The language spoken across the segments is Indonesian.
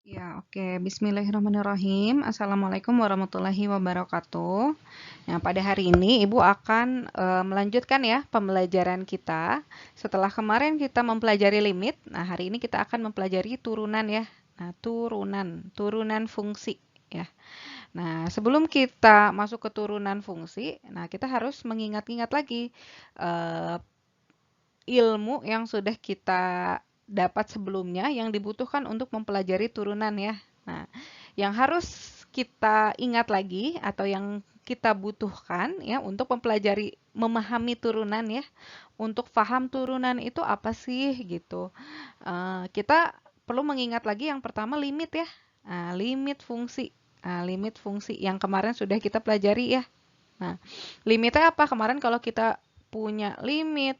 Ya, oke. Bismillahirrahmanirrahim. Assalamualaikum warahmatullahi wabarakatuh. Nah, pada hari ini Ibu akan melanjutkan ya pembelajaran kita. Setelah kemarin kita mempelajari limit, nah hari ini kita akan mempelajari turunan ya. Nah, turunan fungsi ya. Nah, sebelum kita masuk ke turunan fungsi, nah kita harus mengingat-ingat lagi eh, ilmu yang sudah kita dapat sebelumnya yang dibutuhkan untuk mempelajari turunan ya. Nah, yang harus kita ingat lagi atau yang kita butuhkan ya untuk mempelajari memahami turunan ya. Untuk paham turunan itu apa sih gitu. Kita perlu mengingat lagi yang pertama limit ya. Nah, limit fungsi. Nah, limit fungsi yang kemarin sudah kita pelajari ya. Nah, limitnya apa? Kemarin kalau kita punya limit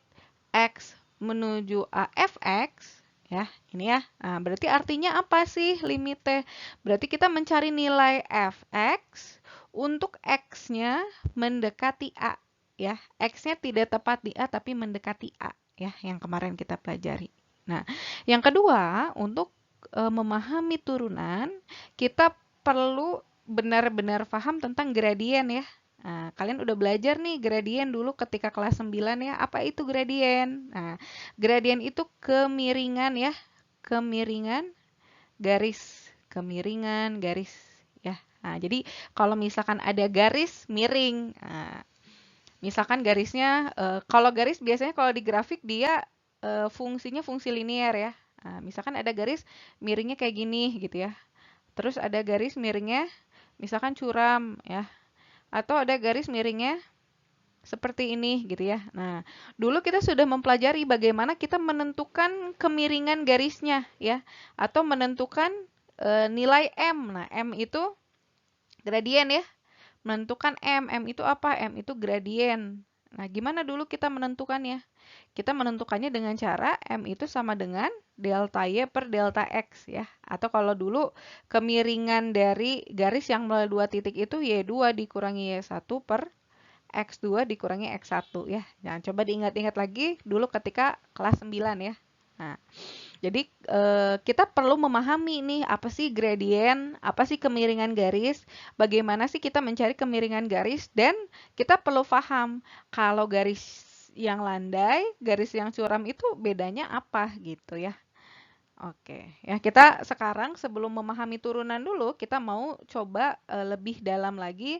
X menuju AFX, ya, ini ya. Nah, berarti artinya apa sih limitnya? Berarti kita mencari nilai fx untuk x-nya mendekati A, ya. X-nya tidak tepat di A tapi mendekati A, ya, yang kemarin kita pelajari. Nah, yang kedua, untuk memahami turunan, kita perlu benar-benar paham tentang gradien ya. Nah, kalian udah belajar nih gradien dulu ketika kelas 9 ya. Apa itu gradien? Nah, gradien itu kemiringan ya. Kemiringan garis ya. Nah, jadi kalau misalkan ada garis miring, nah, misalkan garisnya kalau garis biasanya kalau di grafik dia fungsinya fungsi linear ya. Nah, misalkan ada garis miringnya kayak gini gitu ya. Terus ada garis miringnya misalkan curam ya. Atau ada garis miringnya seperti ini gitu ya. Nah, dulu kita sudah mempelajari bagaimana kita menentukan kemiringan garisnya ya atau menentukan nilai M. Nah, M itu gradien ya. Menentukan M itu apa? M itu gradien. Nah, gimana dulu kita menentukannya? Kita menentukannya dengan cara M itu sama dengan delta Y per delta X ya. Atau kalau dulu kemiringan dari garis yang melalui dua titik itu Y2 dikurangi Y1 per X2 dikurangi X1 ya. Nah, coba diingat-ingat lagi dulu ketika kelas 9 ya. Nah, jadi kita perlu memahami nih apa sih gradien, apa sih kemiringan garis, bagaimana sih kita mencari kemiringan garis dan kita perlu paham kalau garis yang landai, garis yang curam itu bedanya apa gitu ya. Oke, ya kita sekarang sebelum memahami turunan dulu, kita mau coba lebih dalam lagi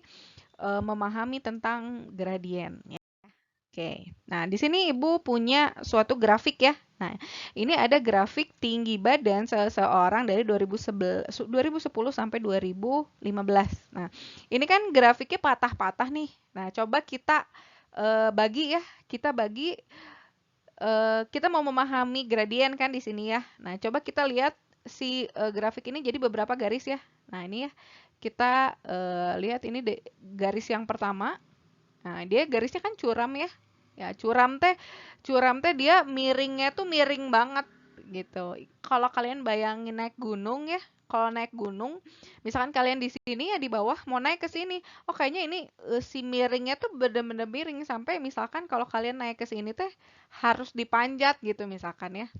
memahami tentang gradien ya. Oke. Nah, di sini Ibu punya suatu grafik ya. Nah, ini ada grafik tinggi badan seseorang dari 2010 sampai 2015. Nah, ini kan grafiknya patah-patah nih. Nah, coba kita bagi ya. Kita bagi kita mau memahami gradien kan di sini ya. Nah, coba kita lihat si grafik ini jadi beberapa garis ya. Nah, ini ya. Kita lihat ini garis yang pertama. Nah, dia garisnya kan curam ya. Ya, curam teh dia miringnya tuh miring banget gitu. Kalau kalian bayangin naik gunung ya, kalau naik gunung, misalkan kalian di sini ya di bawah mau naik ke sini, oh kayaknya ini si miringnya tuh bener-bener miring sampai misalkan kalau kalian naik ke sini teh harus dipanjat gitu misalkan ya,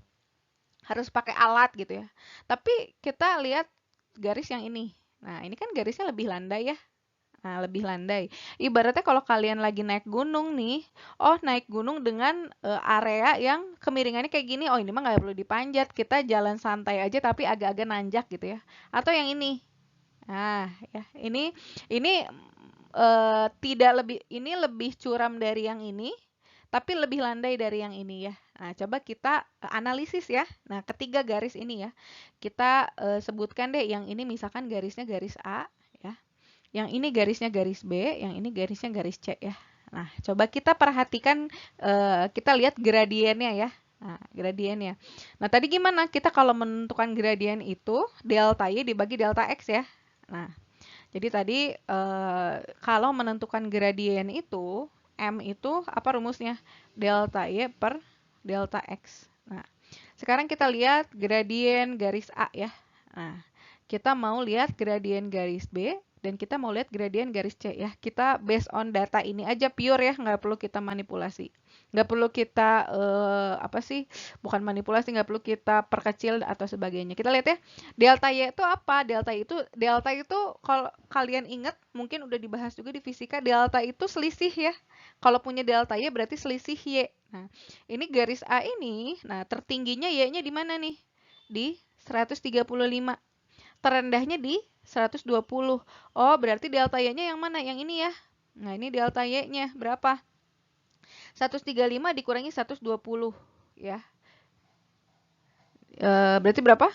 harus pakai alat gitu ya. Tapi kita lihat garis yang ini. Nah, ini kan garisnya lebih landai ya. Nah, lebih landai. Ibaratnya kalau kalian lagi naik gunung nih, oh naik gunung dengan area yang kemiringannya kayak gini, oh ini mah nggak perlu dipanjat, kita jalan santai aja tapi agak-agak nanjak gitu ya. Atau yang ini, nah ya ini tidak lebih, ini lebih curam dari yang ini, tapi lebih landai dari yang ini ya. Nah, coba kita analisis ya. Nah, ketiga garis ini ya, kita sebutkan deh yang ini misalkan garisnya garis A ya. Yang ini garisnya garis B, yang ini garisnya garis C ya. Nah, coba kita perhatikan, kita lihat gradiennya ya. Nah, gradiennya. Nah, tadi gimana? Kita kalau menentukan gradien itu, delta Y dibagi delta X ya. Nah, jadi tadi kalau menentukan gradien itu, M itu apa rumusnya? Delta Y per delta X. Nah, sekarang kita lihat gradien garis A ya. Nah, kita mau lihat gradien garis B Dan kita mau lihat gradien garis C ya. Kita based on data ini aja pure ya, nggak perlu kita manipulasi. Nggak perlu kita, apa sih, bukan manipulasi, nggak perlu kita perkecil atau sebagainya. Kita lihat ya, delta Y itu apa? Delta itu kalau kalian ingat, mungkin udah dibahas juga di fisika, delta itu selisih ya. Kalau punya delta Y berarti selisih Y. Nah, ini garis A ini, nah tertingginya Y-nya di mana nih? Di 135. Terendahnya di 120. Oh, berarti delta Y-nya yang mana? Yang ini ya. Nah, ini delta Y-nya berapa? 135 dikurangi 120 ya. Berarti berapa?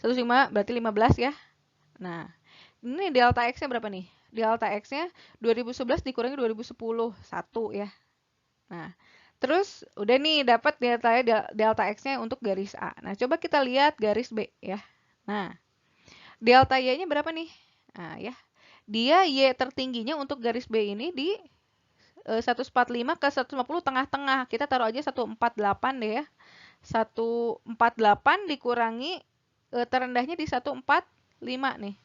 105 berarti 15 ya. Nah, ini delta X-nya berapa nih? Delta X-nya 2011 dikurangi 2010, 1 ya. Nah, terus udah nih dapat delta X-nya untuk garis A. Nah, coba kita lihat garis B ya. Nah, delta Y-nya berapa nih? Nah, ya. Dia Y tertingginya untuk garis B ini di 145 ke 150 tengah-tengah. Kita taruh aja 148 deh ya. 148 dikurangi terendahnya di 145 nih.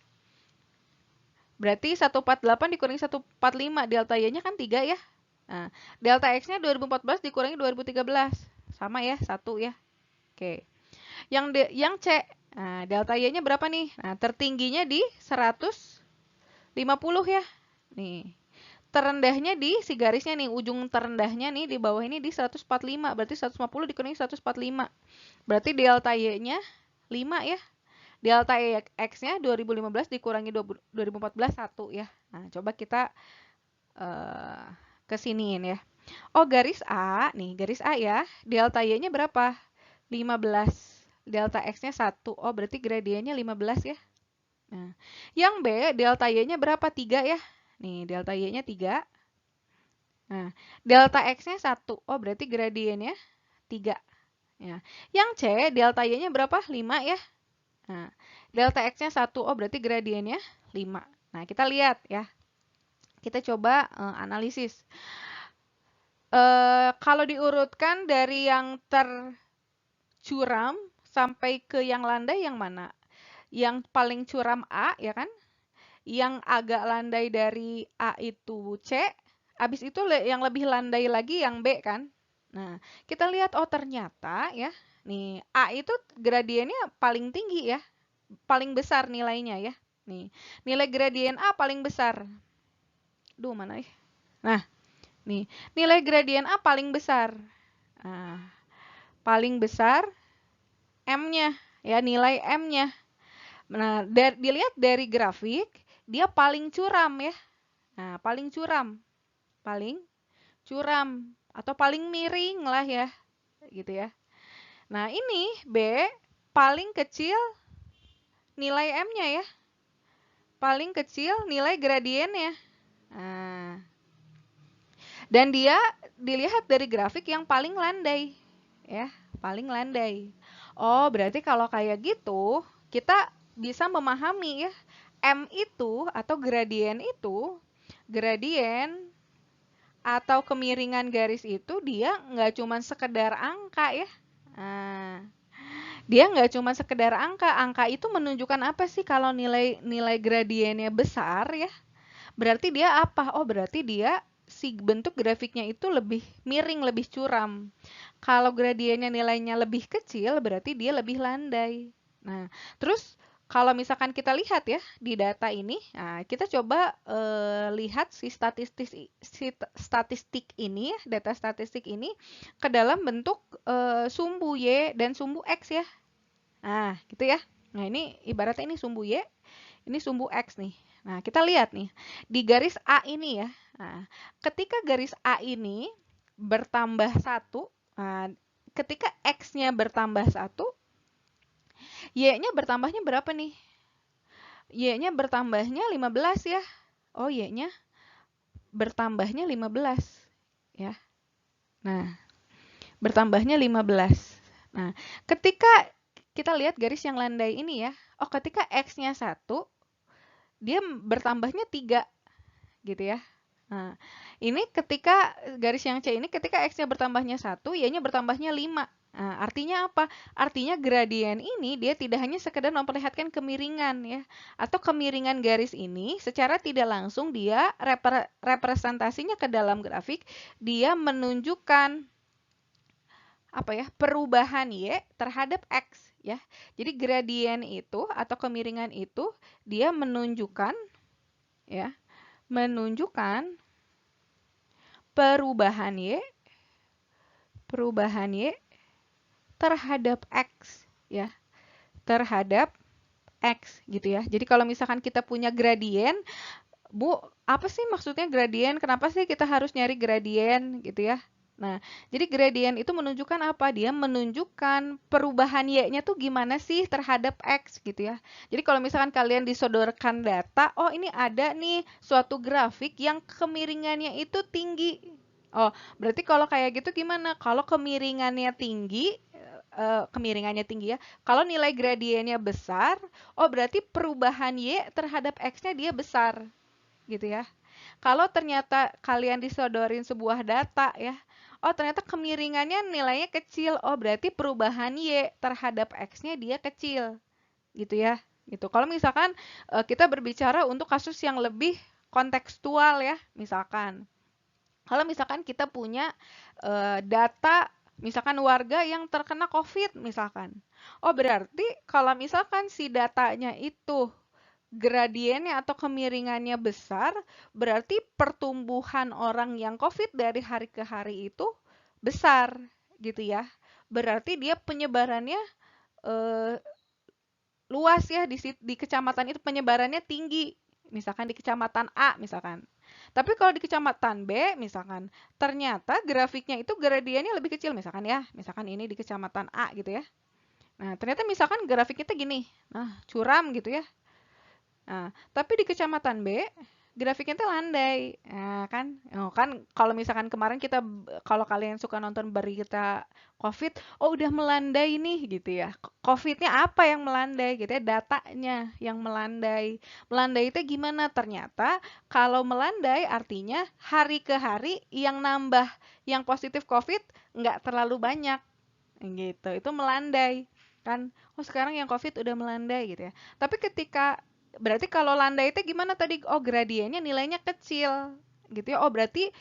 Berarti 148 dikurangi 145, delta Y-nya kan 3 ya. Nah, delta X-nya 2014 dikurangi 2013. Sama ya, 1 ya. Oke. Yang C, nah, delta Y-nya berapa nih? Nah, tertingginya di 150 ya. Nih. Terendahnya di si garisnya nih, ujung terendahnya nih di bawah ini di 145. Berarti 150 dikurangi 145. Berarti delta Y-nya 5 ya. Delta X-nya 2015 dikurangi 2014 1 ya. Nah, coba kita kesiniin ya. Oh, garis A, nih garis A ya. Delta Y-nya berapa? 15. Delta X-nya 1. Oh, berarti gradiennya 15 ya. Nah, yang B, delta Y-nya berapa? 3 ya. Nih, delta Y-nya 3. Nah, delta X-nya 1. Oh, berarti gradiennya 3. Ya. Yang C, delta Y-nya berapa? 5 ya. Nah, delta X-nya 1. Oh, berarti gradiennya 5. Nah, kita lihat ya. Kita coba analisis. Kalau diurutkan dari yang tercuram sampai ke yang landai yang mana? Yang paling curam A, ya kan? Yang agak landai dari A itu C. Habis itu yang lebih landai lagi yang B kan? Nah, kita lihat, oh ternyata ya, nih A itu gradiennya paling tinggi ya, paling besar nilainya ya. Nih, nilai gradien A paling besar. Duh, mana ya? Nah, nih, nilai gradien A paling besar. Nah, paling besar M-nya, ya nilai M-nya. Nah, dilihat dari grafik, dia paling curam ya. Nah, paling curam atau paling miring lah ya, gitu ya. Nah, ini B paling kecil nilai M-nya ya. Paling kecil nilai gradiennya. Nah, dan dia dilihat dari grafik yang paling landai ya, paling landai. Oh, berarti kalau kayak gitu, kita bisa memahami ya, M itu atau gradien atau kemiringan garis itu dia nggak cuma sekedar angka ya. Nah, dia nggak cuma sekedar angka. Angka itu menunjukkan apa sih kalau nilai gradiennya besar ya? Berarti dia apa? Oh, berarti dia si bentuk grafiknya itu lebih miring, lebih curam. Kalau gradiennya nilainya lebih kecil, berarti dia lebih landai. Nah, terus kalau misalkan kita lihat ya di data ini, nah, kita coba lihat si statistik ini ya, data statistik ini ke dalam bentuk sumbu Y dan sumbu X ya. Nah, gitu ya. Nah, ini ibaratnya ini sumbu Y, ini sumbu X nih. Nah, kita lihat nih di garis A ini ya. Nah, ketika garis A ini bertambah 1, nah, ketika X-nya bertambah 1, Y-nya bertambahnya berapa nih? Y-nya bertambahnya 15 ya. Oh, Y-nya bertambahnya 15 ya. Nah, bertambahnya 15. Nah, ketika kita lihat garis yang landai ini ya. Oh, ketika X-nya 1, dia bertambahnya 3 gitu ya. Nah, ini ketika garis yang C ini ketika X-nya bertambahnya 1, Y-nya bertambahnya 5. Nah, artinya apa? Artinya gradien ini dia tidak hanya sekedar memperlihatkan kemiringan ya, atau kemiringan garis ini secara tidak langsung dia representasinya ke dalam grafik, dia menunjukkan apa ya? Perubahan Y terhadap X ya. Jadi gradien itu atau kemiringan itu dia menunjukkan ya, menunjukkan perubahan Y terhadap X ya, terhadap X gitu ya. Jadi kalau misalkan kita punya gradien, Bu, apa sih maksudnya gradien? Kenapa sih kita harus nyari gradien gitu ya? Nah, jadi gradien itu menunjukkan apa? Dia menunjukkan perubahan Y-nya tuh gimana sih terhadap X gitu ya. Jadi kalau misalkan kalian disodorkan data, oh ini ada nih suatu grafik yang kemiringannya itu tinggi. Oh, berarti kalau kayak gitu gimana? Kalau kemiringannya tinggi ya. Kalau nilai gradiennya besar, oh berarti perubahan Y terhadap X-nya dia besar gitu ya. Kalau ternyata kalian disodorin sebuah data ya, oh ternyata kemiringannya nilainya kecil, oh berarti perubahan Y terhadap X-nya dia kecil gitu ya. Gitu. Kalau misalkan kita berbicara untuk kasus yang lebih kontekstual ya, misalkan. Kalau misalkan kita punya data misalkan warga yang terkena COVID misalkan. Oh berarti kalau misalkan si datanya itu gradiennya atau kemiringannya besar, berarti pertumbuhan orang yang COVID dari hari ke hari itu besar, gitu ya. Berarti dia penyebarannya eh, luas ya di kecamatan itu penyebarannya tinggi. Misalkan di kecamatan A misalkan. Tapi kalau di kecamatan B misalkan, ternyata grafiknya itu gradiennya lebih kecil misalkan ya. Misalkan ini di kecamatan A gitu ya. Nah, ternyata misalkan grafiknya itu gini. Nah, curam gitu ya. Nah, tapi di kecamatan B grafiknya tuh landai. Nah, kan? Oh, kan kalau misalkan kemarin kalau kalian suka nonton berita COVID, oh udah melandai nih gitu ya. COVID-nya apa yang melandai gitu ya? Datanya yang melandai. Melandai itu gimana? Ternyata kalau melandai artinya hari ke hari yang nambah yang positif COVID nggak terlalu banyak gitu. Itu melandai kan. Oh, sekarang yang COVID udah melandai gitu ya. Tapi berarti kalau landai itu gimana tadi? Oh, gradiennya nilainya kecil gitu ya. Oh, berarti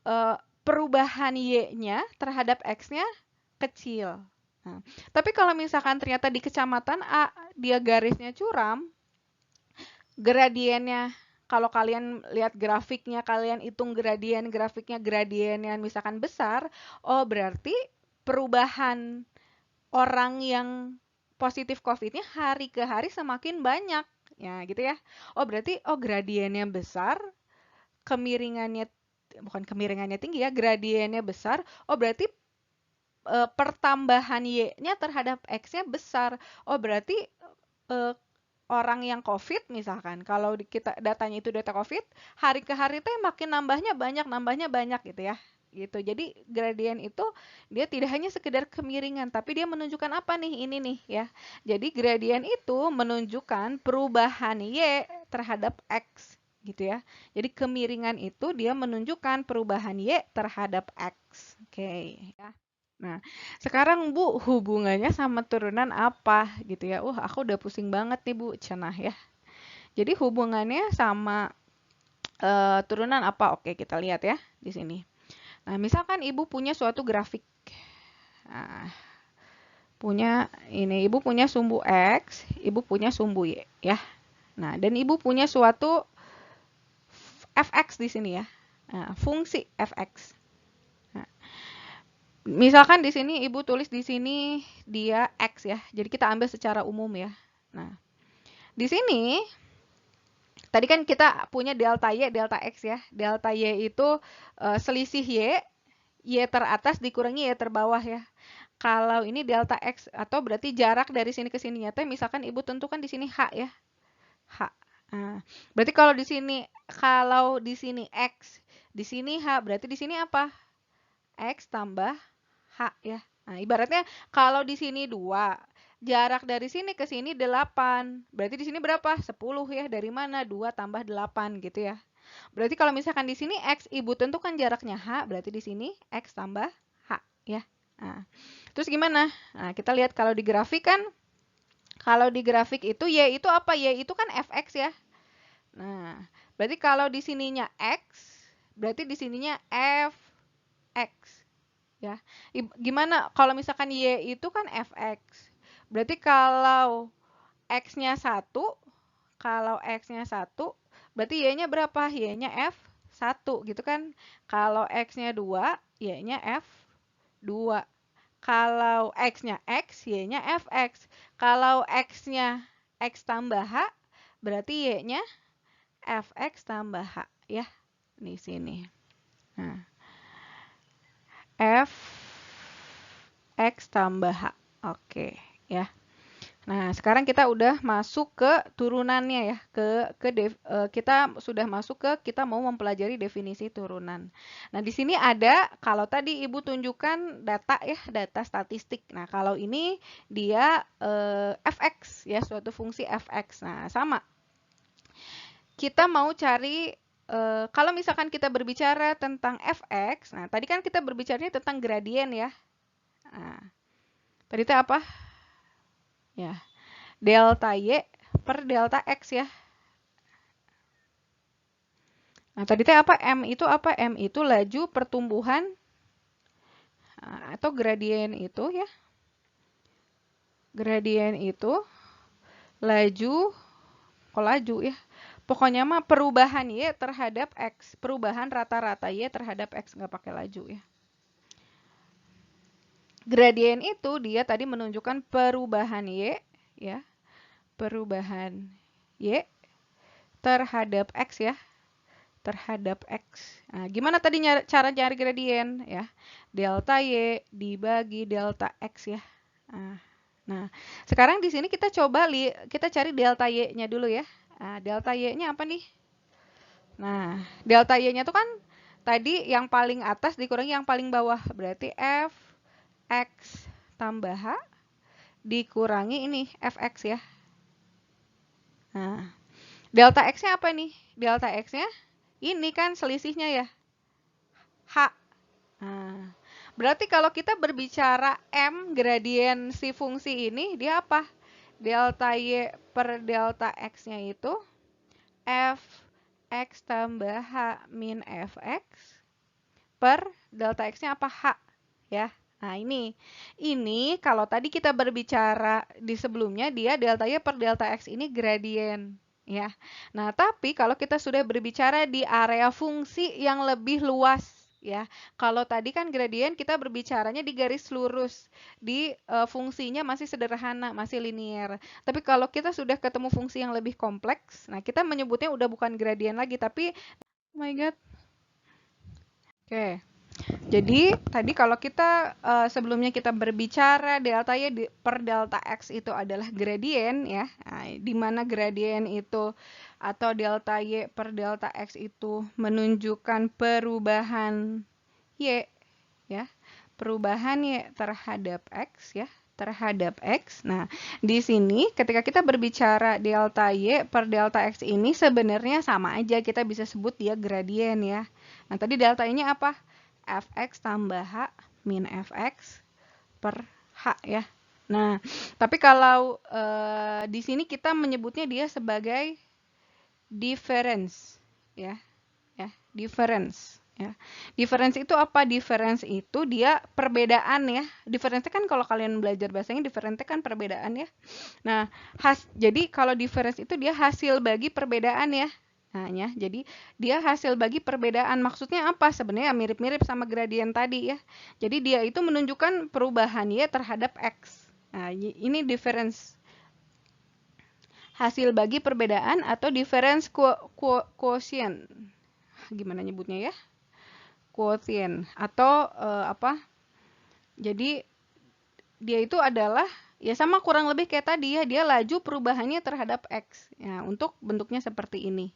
eh, perubahan Y-nya terhadap X-nya kecil. Nah, tapi kalau misalkan ternyata di kecamatan A dia garisnya curam, gradiennya kalau kalian lihat grafiknya, kalian hitung grafiknya gradiennya misalkan besar, oh berarti perubahan orang yang positif COVID-nya hari ke hari semakin banyak. Ya, gitu ya. Oh, berarti gradiennya besar, kemiringannya bukan kemiringannya tinggi ya, gradiennya besar. Oh, berarti pertambahan Y-nya terhadap X-nya besar. Oh, berarti eh, orang yang COVID misalkan, kalau kita datanya itu data COVID, hari ke hari itu nambahnya banyak gitu ya. Gitu. Jadi gradien itu dia tidak hanya sekedar kemiringan, tapi dia menunjukkan apa nih? Ini nih ya. Jadi gradien itu menunjukkan perubahan Y terhadap X gitu ya. Jadi kemiringan itu dia menunjukkan perubahan Y terhadap X. Oke, ya. Nah, sekarang Bu, hubungannya sama turunan apa gitu ya? Aku udah pusing banget nih Bu, cenah ya. Jadi hubungannya sama turunan apa? Oke, kita lihat ya di sini. Nah, misalkan Ibu punya suatu grafik. Nah, Ibu punya sumbu X, Ibu punya sumbu Y ya. Nah, dan Ibu punya suatu fx di sini ya. Nah, fungsi fx. Nah, misalkan di sini Ibu tulis di sini dia X ya. Jadi kita ambil secara umum ya. Nah, di sini tadi kan kita punya delta Y, delta X ya. Delta Y itu selisih Y teratas dikurangi Y terbawah ya. Kalau ini delta X atau berarti jarak dari sini ke sini nyata, misalkan Ibu tentukan di sini H ya. H. Nah, berarti kalau di sini X, di sini H, berarti di sini apa? X tambah H ya. Nah, ibaratnya kalau di sini 2, jarak dari sini ke sini 8. Berarti di sini berapa? 10 ya. Dari mana? 2 tambah 8 gitu ya. Berarti kalau misalkan di sini X, Ibu tentukan jaraknya H, berarti di sini X tambah H ya. Nah, terus gimana? Nah, kita lihat kalau di grafik kan, kalau di grafik itu Y itu apa? Y itu kan fx ya. Nah, berarti kalau di sininya X, berarti di sininya fx. Ya, gimana kalau misalkan Y itu kan fx. Berarti kalau X-nya 1, kalau X-nya 1, berarti Y-nya berapa? Y-nya F1 gitu kan. Kalau X-nya 2, Y-nya F2. Kalau X-nya X, Y-nya Fx. Kalau X-nya X tambah H, berarti Y-nya Fx tambah H. Ya, di sini. Nah, Fx tambah H. Oke, ya. Nah, sekarang kita udah masuk ke turunannya ya. Kita sudah masuk ke kita mau mempelajari definisi turunan. Nah, di sini ada kalau tadi Ibu tunjukkan data ya, data statistik. Nah, kalau ini dia fx ya, suatu fungsi fx. Nah, sama. Kita mau cari kalau misalkan kita berbicara tentang fx, nah tadi kan kita berbicaranya tentang gradien ya. Nah, tadi itu apa? Ya, delta Y per delta X ya. Nah, tadi teh apa? M itu apa? M itu laju pertumbuhan atau gradien itu ya. Gradien itu laju, kok laju ya. Pokoknya mah perubahan Y terhadap X. Perubahan rata-rata Y terhadap X. Nggak pakai laju ya. Gradien itu dia tadi menunjukkan perubahan Y ya. Perubahan Y terhadap X ya. Terhadap X. Nah, gimana tadi cara cari gradien ya? Delta Y dibagi delta X ya. Nah, sekarang di sini kita coba kita cari delta Y-nya dulu ya. Nah, delta Y-nya apa nih? Nah, delta Y-nya itu kan tadi yang paling atas dikurangi yang paling bawah. Berarti F X tambah H dikurangi ini Fx ya. Nah, delta X-nya apa nih? Delta X-nya ini kan selisihnya ya. H. Nah, berarti kalau kita berbicara M gradien si fungsi ini, dia apa? Delta Y per delta X-nya itu F X tambah H min Fx per delta X-nya apa? H. Ya. Nah, ini kalau tadi kita berbicara di sebelumnya, dia delta Y per delta X ini gradien. Ya. Nah, tapi kalau kita sudah berbicara di area fungsi yang lebih luas, ya. Kalau tadi kan gradien kita berbicaranya di garis lurus, di fungsinya masih sederhana, masih linier. Tapi kalau kita sudah ketemu fungsi yang lebih kompleks, nah kita menyebutnya udah bukan gradien lagi, tapi oh my god. Oke. Jadi tadi kalau kita sebelumnya kita berbicara delta Y per delta X itu adalah gradien ya. Nah, di mana gradien itu atau delta Y per delta X itu menunjukkan perubahan Y ya. Perubahan Y terhadap X ya, terhadap X. Nah, di sini ketika kita berbicara delta Y per delta X ini sebenarnya sama aja, kita bisa sebut dia gradien ya. Nah, tadi delta Y-nya apa? Fx tambah H min Fx per H ya. Nah, tapi kalau di sini kita menyebutnya dia sebagai difference ya. Ya, difference ya. Difference itu apa? Difference itu dia perbedaan ya. Difference kan kalau kalian belajar bahasanya difference kan perbedaan ya. Nah, jadi kalau difference itu dia hasil bagi perbedaan ya. Nah, ya, jadi dia hasil bagi perbedaan. Maksudnya apa? Sebenarnya mirip-mirip sama gradien tadi ya. Jadi dia itu menunjukkan perubahan Y terhadap X. Nah, ini difference. Hasil bagi perbedaan atau difference quotient. Gimana nyebutnya ya? Quotient atau apa? Jadi dia itu adalah ya sama kurang lebih kayak tadi ya, dia laju perubahannya terhadap X. Ya, untuk bentuknya seperti ini.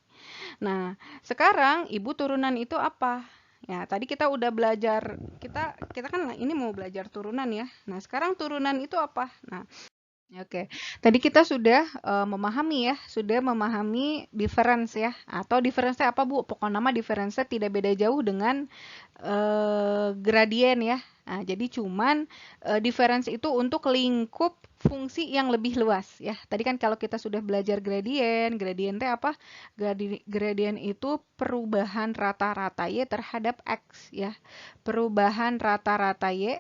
Nah, sekarang Ibu turunan itu apa? Ya, tadi kita udah belajar, kita kan ini mau belajar turunan ya. Nah, sekarang turunan itu apa? Nah, oke. Tadi kita sudah memahami ya, sudah memahami difference ya. Atau difference apa Bu? Pokoknya nama difference tidak beda jauh dengan gradien ya. Nah, jadi cuman difference itu untuk lingkup fungsi yang lebih luas ya. Tadi kan kalau kita sudah belajar gradien, gradien teh apa? Gradien itu perubahan rata-rata Y terhadap X ya. Perubahan rata-rata Y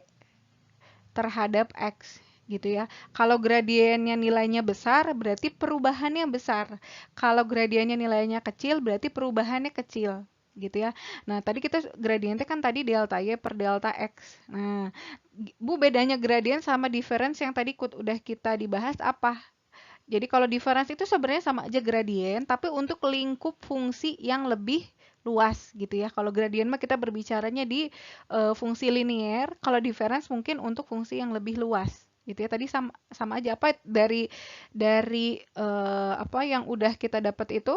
terhadap X gitu ya. Kalau gradiennya nilainya besar, berarti perubahannya besar. Kalau gradiennya nilainya kecil, berarti perubahannya kecil gitu ya. Nah, tadi kita gradiennya kan tadi delta Y per delta X. Nah, Bu, bedanya gradien sama difference yang tadi udah kita dibahas apa? Jadi kalau difference itu sebenarnya sama aja gradien, tapi untuk lingkup fungsi yang lebih luas gitu ya. Kalau gradien mah kita berbicaranya di fungsi linear, kalau difference mungkin untuk fungsi yang lebih luas gitu ya. Tadi sama sama aja apa dari apa yang udah kita dapat itu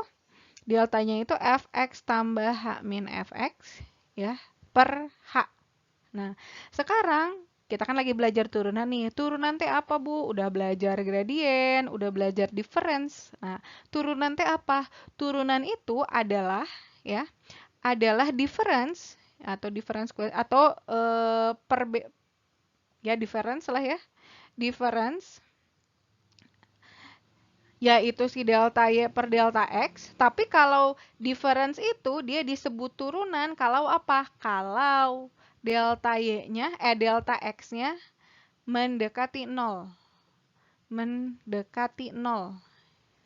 deltanya itu fx tambah h min fx ya per h. Nah, sekarang kita kan lagi belajar turunan nih. Turunan teh apa, Bu? Udah belajar gradien, udah belajar difference. Nah, turunan teh apa? Turunan itu adalah ya, adalah difference atau difference atau ya difference lah ya. Difference yaitu si delta Y per delta X. Tapi kalau difference itu dia disebut turunan kalau apa? Kalau delta Y-nya, delta X-nya mendekati 0. Mendekati 0.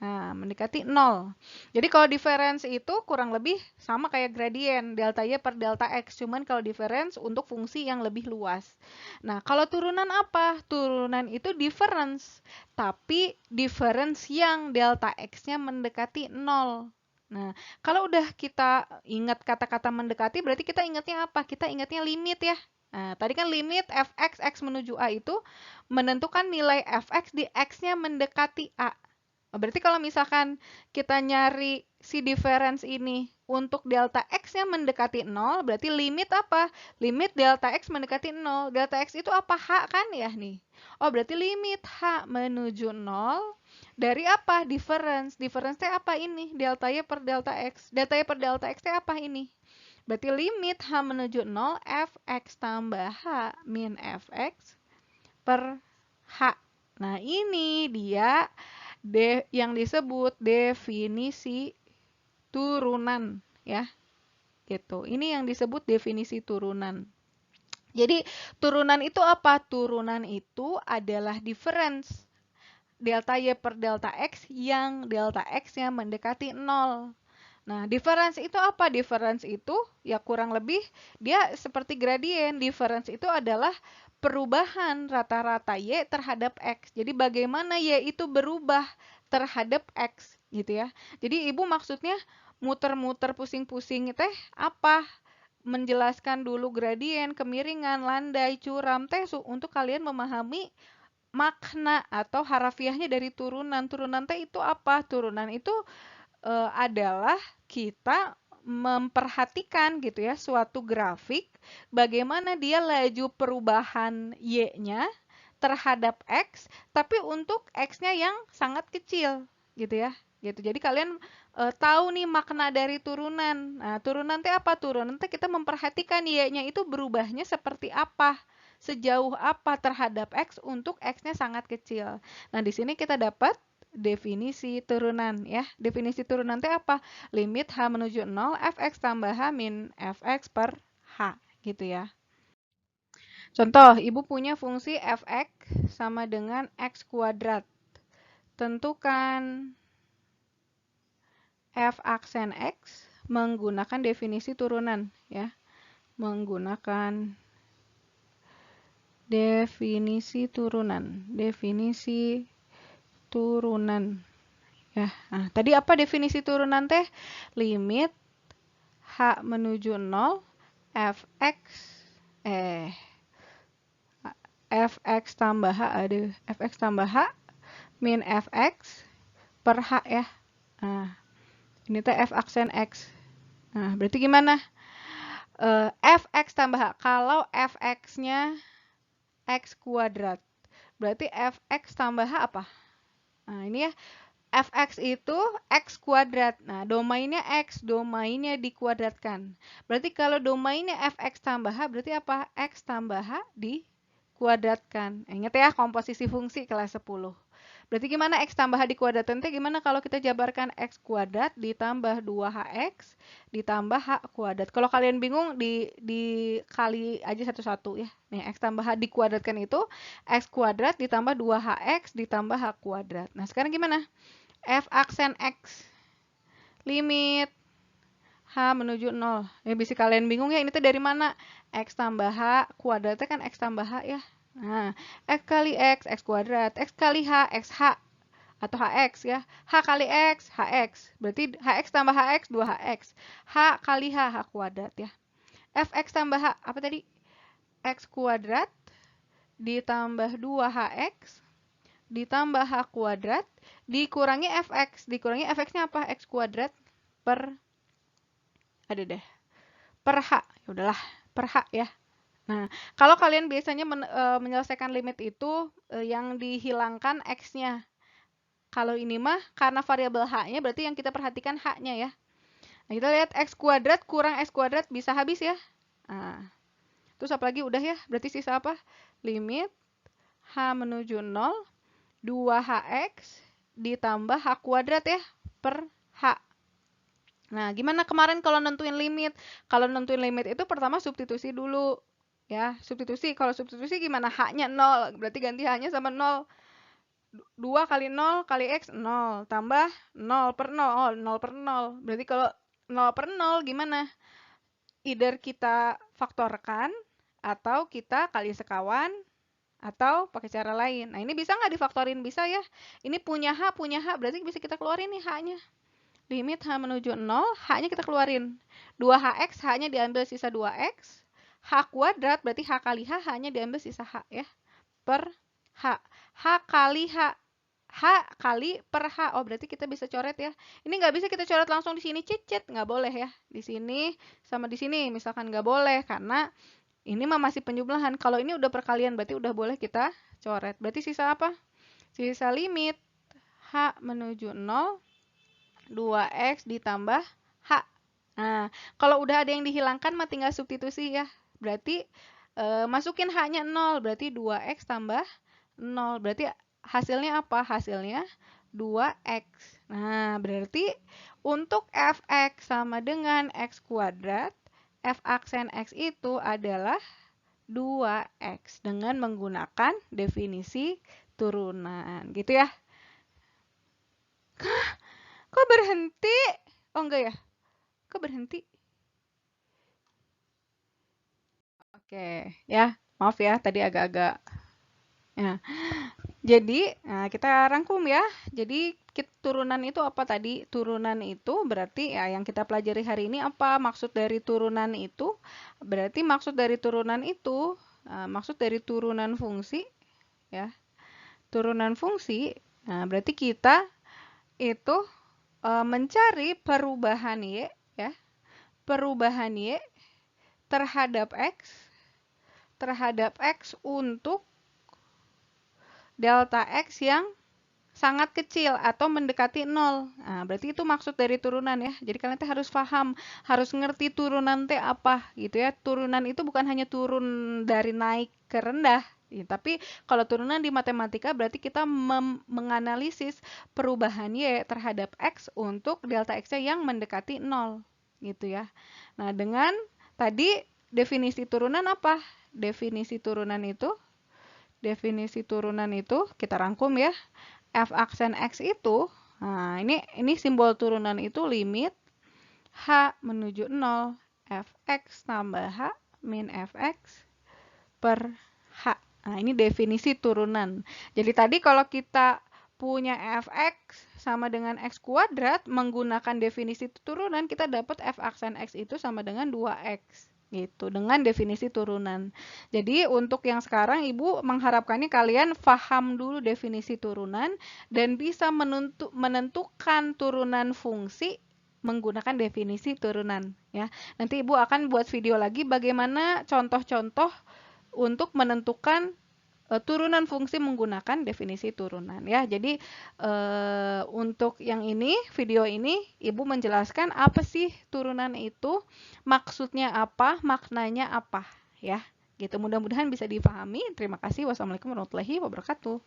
Nah, mendekati 0. Jadi kalau difference itu kurang lebih sama kayak gradien, delta Y per delta X. Cuman kalau difference untuk fungsi yang lebih luas. Nah, kalau turunan apa? Turunan itu difference. Tapi difference yang delta X-nya mendekati 0. Nah, kalau udah kita ingat kata-kata mendekati, berarti kita ingatnya apa? Kita ingatnya limit ya. Nah, tadi kan limit fx, x menuju A itu menentukan nilai fx di x-nya mendekati A. Berarti kalau misalkan kita nyari si difference ini untuk delta x-nya mendekati 0, berarti limit apa? Limit delta x mendekati 0. Delta x itu apa? H kan ya nih. Oh, berarti limit H menuju 0 dari apa? Difference. Difference-nya apa ini? Delta Y per delta X. Delta Y per delta X-nya apa ini? Berarti limit H menuju 0 fx tambah H min fx per H. Nah, ini dia yang disebut definisi turunan ya. Gitu. Ini yang disebut definisi turunan. Jadi, turunan itu apa? Turunan itu adalah difference delta Y per delta X yang delta X-nya mendekati 0. Nah, difference itu apa? Difference itu ya kurang lebih dia seperti gradien. Difference itu adalah perubahan rata-rata Y terhadap X. Jadi bagaimana Y itu berubah terhadap X gitu ya. Jadi Ibu maksudnya muter-muter pusing-pusing teh apa? Menjelaskan dulu gradien, kemiringan, landai, curam teh untuk kalian memahami makna atau harafiahnya dari turunan. Turunan teh itu apa? Turunan itu adalah kita memperhatikan gitu ya suatu grafik bagaimana dia laju perubahan Y-nya terhadap X tapi untuk X-nya yang sangat kecil gitu ya. Gitu. Jadi kalian tahu nih makna dari turunan. Nah, turunan teh apa? Turunan teh kita memperhatikan Y-nya itu berubahnya seperti apa? Sejauh apa terhadap X untuk X-nya sangat kecil. Nah, di sini kita dapat definisi turunan ya. Definisi turunan itu apa? Limit H menuju 0 fx tambah H min fx per H gitu ya. Contoh, Ibu punya fungsi fx sama dengan x kuadrat. Tentukan f aksen x menggunakan definisi turunan ya. Menggunakan definisi turunan. Definisi turunan. Ya, nah, tadi apa definisi turunan teh? Limit H menuju 0 fx fx tambah H, aduh, fx tambah H min fx per H ya. Nah, ini teh f aksen x. Nah, berarti gimana? Fx tambah H. Kalau fx-nya x kuadrat, berarti fx tambah H apa? Nah, ini ya. fx itu x kuadrat. Nah, domainnya x, domainnya dikuadratkan. Berarti kalau domainnya fx tambah h, berarti apa? X tambah h dikuadratkan. Ingat ya, komposisi fungsi kelas 10. Berarti gimana x tambah h dikuadratkan? Gimana kalau kita jabarkan x kuadrat ditambah 2hx ditambah h kuadrat? Kalau kalian bingung, dikali aja satu-satu ya. Nih, x tambah h dikuadratkan itu x kuadrat ditambah 2hx ditambah h kuadrat. Nah, sekarang gimana? F aksen x, limit h menuju 0. Ya, bisa kalian bingung ya, ini tuh dari mana? X tambah h kuadratnya kan x tambah h ya. Nah, x kali x kuadrat, x kali h, h atau hx ya. H kali x, hx. Berarti hx tambah hx, 2hx. H kali h kuadrat ya. Fx tambah h, apa tadi? X kuadrat ditambah 2hx ditambah h kuadrat dikurangi fx. Dikurangi fx-nya apa? X kuadrat per, ada deh, per h. Ya udahlah, per h ya. Nah, kalau kalian biasanya menyelesaikan limit itu yang dihilangkan x-nya. Kalau ini mah karena variabel h-nya berarti yang kita perhatikan h-nya ya. Nah, kita lihat x kuadrat kurang x kuadrat bisa habis ya. Nah, terus apalagi udah ya, berarti sisa apa? Limit h menuju 0, 2hx ditambah h kuadrat ya, per h. Nah, gimana kemarin kalau nentuin limit? Kalau nentuin limit itu pertama substitusi dulu. Ya, substitusi. Kalau substitusi gimana? H-nya 0, berarti ganti H-nya sama 0. 2 kali 0 kali X 0. Tambah 0 per 0. Oh, 0 per 0. Berarti kalau 0 per 0 gimana? Either kita faktorkan, atau kita kali sekawan, atau pakai cara lain. Nah, ini bisa nggak difaktorin? Bisa ya. Ini punya H, berarti bisa kita keluarin nih H-nya. Limit H menuju 0, H-nya kita keluarin. 2hx, H-nya diambil sisa 2x. H kuadrat, berarti H kali H, H-nya diambil sisa H ya. Per H. H kali H. H kali per H. Oh, berarti kita bisa coret ya. Ini nggak bisa kita coret langsung di sini cicit. Nggak boleh ya. Di sini sama di sini. Misalkan nggak boleh. Karena ini mah masih penjumlahan. Kalau ini udah perkalian, berarti udah boleh kita coret. Berarti sisa apa? Sisa limit H menuju 0, 2x ditambah H. Nah, kalau udah ada yang dihilangkan mah tinggal substitusi ya. Berarti masukin H-nya 0, berarti 2x tambah 0. Berarti hasilnya apa? Hasilnya 2x. Nah, berarti untuk fx sama dengan x kuadrat, f aksen x itu adalah 2x dengan menggunakan definisi turunan. Gitu ya. Kok berhenti? Oh enggak ya? Kok berhenti? Oke, ya. Maaf ya, tadi agak-agak. Ya. Jadi, nah kita rangkum ya. Jadi, turunan itu apa tadi? Turunan itu berarti ya yang kita pelajari hari ini apa? Maksud dari turunan itu? Berarti maksud dari turunan itu, maksud dari turunan fungsi, ya. Turunan fungsi, nah berarti kita itu mencari perubahan Y, ya. Perubahan Y terhadap X untuk delta X yang sangat kecil atau mendekati 0. Nah, berarti itu maksud dari turunan ya. Jadi kalian harus paham, harus ngerti turunan T apa gitu ya. Turunan itu bukan hanya turun dari naik ke rendah. Ya, tapi kalau turunan di matematika berarti kita menganalisis perubahan Y terhadap X untuk delta X-nya yang mendekati 0 gitu ya. Nah, dengan tadi definisi turunan apa? Definisi turunan itu kita rangkum ya. F aksen X itu, nah ini simbol turunan itu limit H menuju 0, Fx tambah H min Fx per H. Nah, ini definisi turunan. Jadi tadi kalau kita punya Fx sama dengan X kuadrat, menggunakan definisi turunan, kita dapat F aksen X itu sama dengan 2X. Gitu, dengan definisi turunan. Jadi untuk yang sekarang Ibu mengharapkannya kalian paham dulu definisi turunan dan bisa menentukan turunan fungsi menggunakan definisi turunan ya. Nanti Ibu akan buat video lagi bagaimana contoh-contoh untuk menentukan turunan fungsi menggunakan definisi turunan ya. Jadi untuk yang ini, video ini Ibu menjelaskan apa sih turunan itu, maksudnya apa, maknanya apa ya. Gitu. Mudah-mudahan bisa dipahami. Terima kasih. Wassalamualaikum warahmatullahi wabarakatuh.